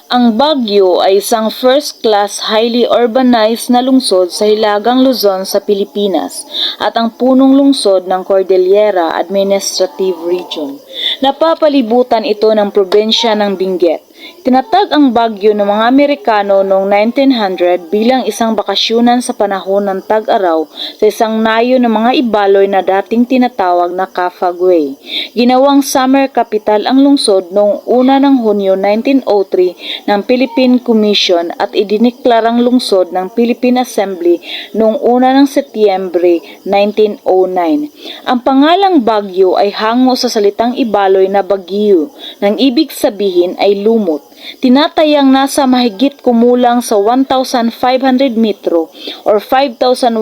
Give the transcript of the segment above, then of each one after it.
Ang Baguio ay isang first-class highly urbanized na lungsod sa Hilagang Luzon sa Pilipinas at ang punong lungsod ng Cordillera Administrative Region. Napapalibutan ito ng probinsya ng Benguet. Tinatag ang Baguio ng mga Amerikano noong 1900 bilang isang bakasyonan sa panahon ng tag-araw sa isang nayo ng mga ibaloy na dating tinatawag na Cafagway. Ginawang summer capital ang lungsod noong 1 ng Hunyo 1903 ng Philippine Commission at idiniklarang lungsod ng Philippine Assembly noong 1 ng Setyembre 1909. Ang pangalang Baguio ay hango sa salitang ibaloy na Baguio, nang ibig sabihin ay lumot. Tinatayang nasa mahigit kumulang sa 1,500 metro or 5,100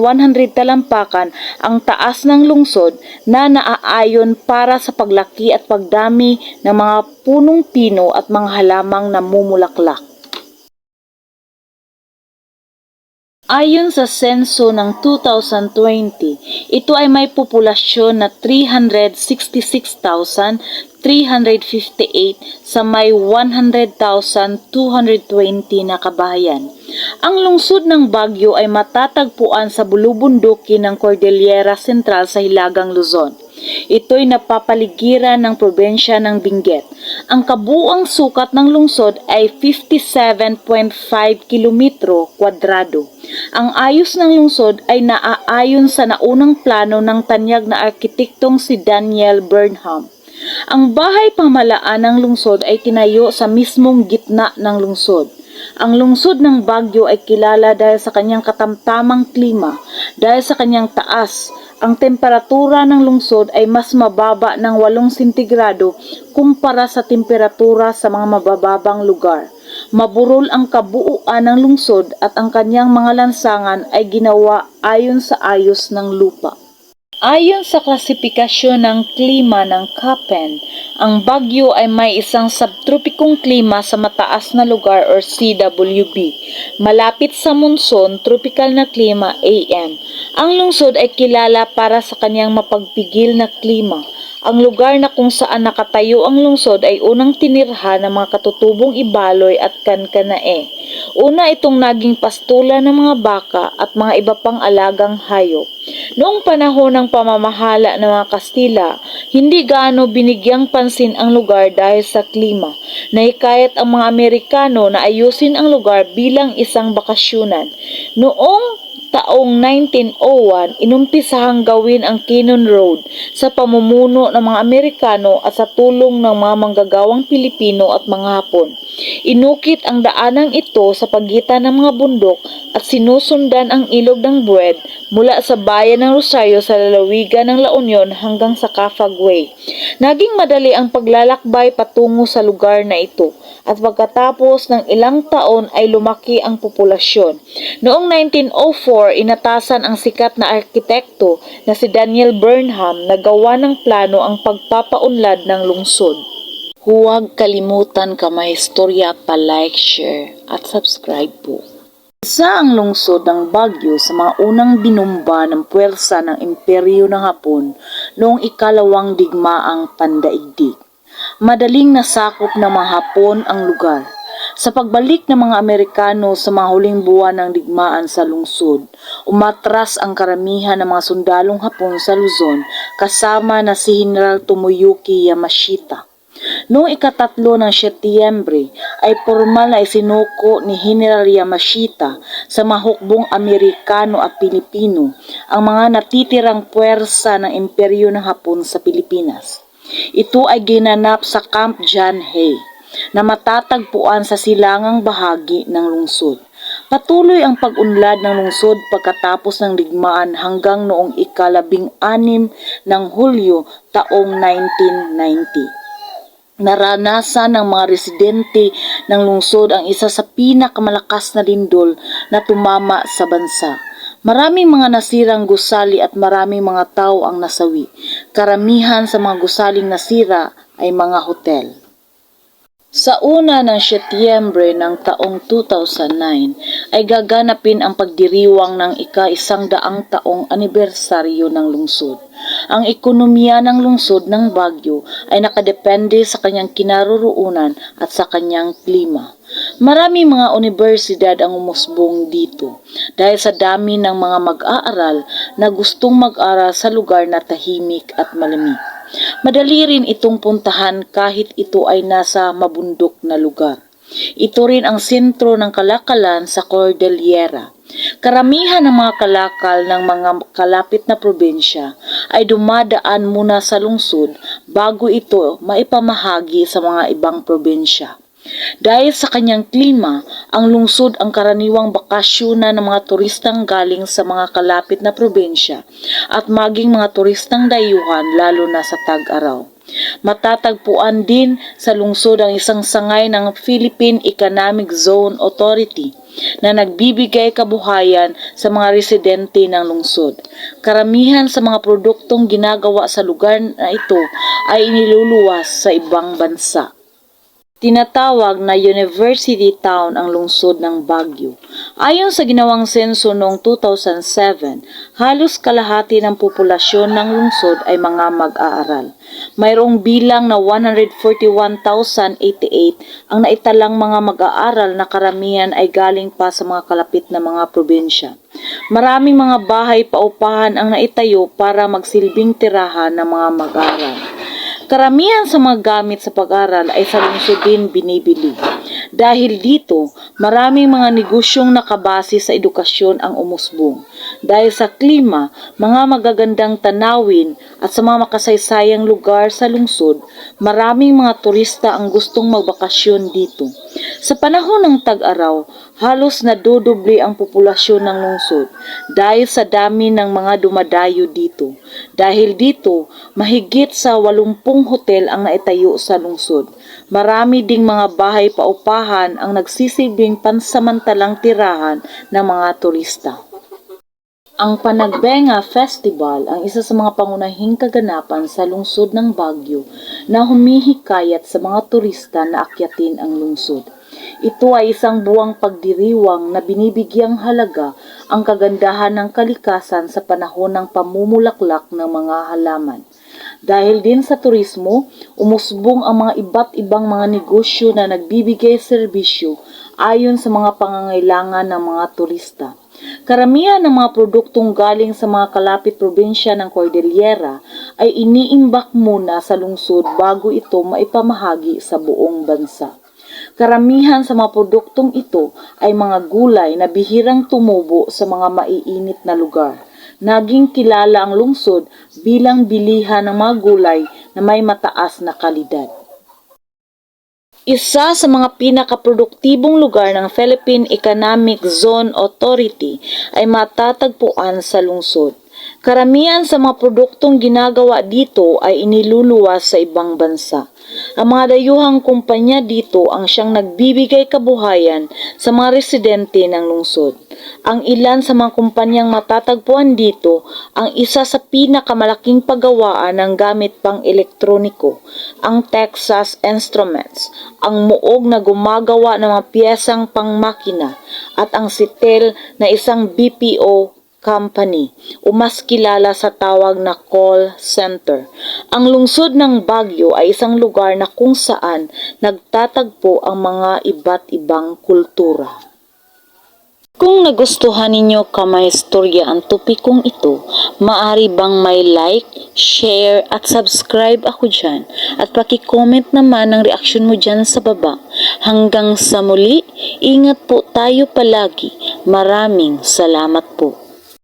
talampakan ang taas ng lungsod na naaayon para sa paglaki at pagdami ng mga punong pino at mga halamang namumulaklak. Ayon sa senso ng 2020, ito ay may populasyon na 366,358 sa may 100,220 na kabahayan. Ang lungsod ng Baguio ay matatagpuan sa bulubundukin ng Cordillera Central sa Hilagang Luzon. Ito'y napapaligiran ng probensya ng Benguet. Ang kabuuang sukat ng lungsod ay 57.5 kilometro kwadrado. Ang ayos ng lungsod ay naaayon sa naunang plano ng tanyag na arkitektong si Daniel Burnham. Ang bahay pamahalaan ng lungsod ay tinayo sa mismong gitna ng lungsod. Ang lungsod ng Baguio ay kilala dahil sa kanyang katamtamang klima. Dahil sa kanyang taas, ang temperatura ng lungsod ay mas mababa ng 8 sentigrado kumpara sa temperatura sa mga mabababang lugar. Maburol ang kabuuan ng lungsod at ang kanyang mga lansangan ay ginawa ayon sa ayos ng lupa. Ayon sa klasifikasyon ng klima ng Köppen, ang Baguio ay may isang subtropikong klima sa mataas na lugar or CWB. Malapit sa monsoon, tropical na klima AM. Ang lungsod ay kilala para sa kanyang mapagpigil na klima. Ang lugar na kung saan nakatayo ang lungsod ay unang tinirhan ng mga katutubong ibaloy at kankanae. Una itong naging pastulan ng mga baka at mga iba pang alagang hayop. Noong panahon ng pamamahala ng mga Kastila, hindi gaano binigyang pansin ang lugar dahil sa klima. Nahikayat ang mga Amerikano na ayusin ang lugar bilang isang bakasyonan. Noong taong 1901, inumpisahang gawin ang Cannon Road sa pamumuno ng mga Amerikano at sa tulong ng mga manggagawang Pilipino at mga Hapon. Inukit ang daanang ito sa pagitan ng mga bundok at sinusundan ang ilog ng Bued mula sa bayan ng Rosario sa lalawigan ng La Union hanggang sa Cafagway. Naging madali ang paglalakbay patungo sa lugar na ito at pagkatapos ng ilang taon ay lumaki ang populasyon. Noong 1904, inatasan ang sikat na arkitekto na si Daniel Burnham na gawa ng plano ang pagpapaunlad ng lungsod. Huwag kalimutan ka-mahistorya pa-like, share at subscribe po. Isa ang lungsod ng Baguio sa mga unang binumba ng puwersa ng Imperyo ng Hapon noong ikalawang digmaang pandaigdig. Madaling nasakop ng mga Hapon ang lugar. Sa pagbalik ng mga Amerikano sa mga huling buwan ng digmaan sa lungsod, umatras ang karamihan ng mga sundalong Hapon sa Luzon kasama na si General Tomoyuki Yamashita. Noong ikatatlo ng Setyembre ay formal na isinuko ni General Yamashita sa mga hukbong Amerikano at Pilipino ang mga natitirang puwersa ng Imperyo ng Hapon sa Pilipinas. Ito ay ginanap sa Camp John Hay na matatagpuan sa silangang bahagi ng lungsod. Patuloy ang pag-unlad ng lungsod pagkatapos ng digmaan hanggang noong ika-16 ng Hulyo taong 1990. Naranasan ng mga residente ng lungsod ang isa sa pinakamalakas na lindol na tumama sa bansa. Maraming mga nasirang gusali at maraming mga tao ang nasawi. Karamihan sa mga gusaling nasira ay mga hotel. Sa una ng Setyembre ng taong 2009 ay gaganapin ang pagdiriwang ng ika-100 taong anibersaryo ng lungsod. Ang ekonomiya ng lungsod ng Baguio ay nakadepende sa kanyang kinaroroonan at sa kanyang klima. Maraming mga universidad ang umusbong dito dahil sa dami ng mga mag-aaral na gustong mag-aral sa lugar na tahimik at malamig. Madali rin itong puntahan kahit ito ay nasa mabundok na lugar. Ito rin ang sentro ng kalakalan sa Cordillera. Karamihan ng mga kalakal ng mga kalapit na probinsya ay dumadaan muna sa lungsod bago ito maipamahagi sa mga ibang probinsya. Dahil sa kanyang klima, ang lungsod ang karaniwang bakasyonan ng mga turistang galing sa mga kalapit na probinsya at maging mga turistang dayuhan lalo na sa tag-araw. Matatagpuan din sa lungsod ang isang sangay ng Philippine Economic Zone Authority na nagbibigay kabuhayan sa mga residente ng lungsod. Karamihan sa mga produktong ginagawa sa lugar na ito ay iniluluwas sa ibang bansa. Tinatawag na University Town ang lungsod ng Baguio. Ayon sa ginawang senso noong 2007, halos kalahati ng populasyon ng lungsod ay mga mag-aaral. Mayroong bilang na 141,088 ang naitalang mga mag-aaral na karamihan ay galing pa sa mga kalapit na mga probinsya. Maraming mga bahay paupahan ang naitayo para magsilbing tirahan ng mga mag-aaral. Karamihan sa mga gamit sa pag-aral ay sa lungsod din binibili. Dahil dito, maraming mga negosyong nakabase sa edukasyon ang umusbong. Dahil sa klima, mga magagandang tanawin at sa mga makasaysayang lugar sa lungsod, maraming mga turista ang gustong magbakasyon dito. Sa panahon ng tag-araw, halos nadodoble ang populasyon ng lungsod dahil sa dami ng mga dumadayo dito. Dahil dito, mahigit sa 80 hotel ang naitayo sa lungsod. Marami ding mga bahay paupahan ang nagsisilbing pansamantalang tirahan ng mga turista. Ang Panagbenga Festival ang isa sa mga pangunahing kaganapan sa lungsod ng Baguio na humihikayat sa mga turista na akyatin ang lungsod. Ito ay isang buwang pagdiriwang na binibigyang halaga ang kagandahan ng kalikasan sa panahon ng pamumulaklak ng mga halaman. Dahil din sa turismo, umusbong ang mga iba't ibang mga negosyo na nagbibigay serbisyo ayon sa mga pangangailangan ng mga turista. Karamihan ng mga produktong galing sa mga kalapit probinsya ng Cordillera ay iniimbak muna sa lungsod bago ito maipamahagi sa buong bansa. Karamihan sa mga produktong ito ay mga gulay na bihirang tumubo sa mga maiinit na lugar. Naging kilala ang lungsod bilang bilihan ng mga gulay na may mataas na kalidad. Isa sa mga pinakaproduktibong lugar ng Philippine Economic Zone Authority ay matatagpuan sa lungsod. Karamihan sa mga produktong ginagawa dito ay iniluluwas sa ibang bansa. Ang mga dayuhang kumpanya dito ang siyang nagbibigay kabuhayan sa mga residente ng lungsod. Ang ilan sa mga kumpanyang matatagpuan dito ang isa sa pinakamalaking paggawaan ng gamit pang elektroniko, ang Texas Instruments, ang Muog na gumagawa ng mga piyesang pangmakina, at ang Sitel na isang BPO company o mas kilala sa tawag na call center. Ang lungsod ng Baguio ay isang lugar na kung saan nagtatagpo ang mga iba't ibang kultura. Kung nagustuhan ninyo kamay istorya ang topikong ito, maaari bang may like, share at subscribe ako dyan at paki-comment naman ang reaksyon mo dyan sa baba. Hanggang sa muli, ingat po tayo palagi. Maraming salamat po.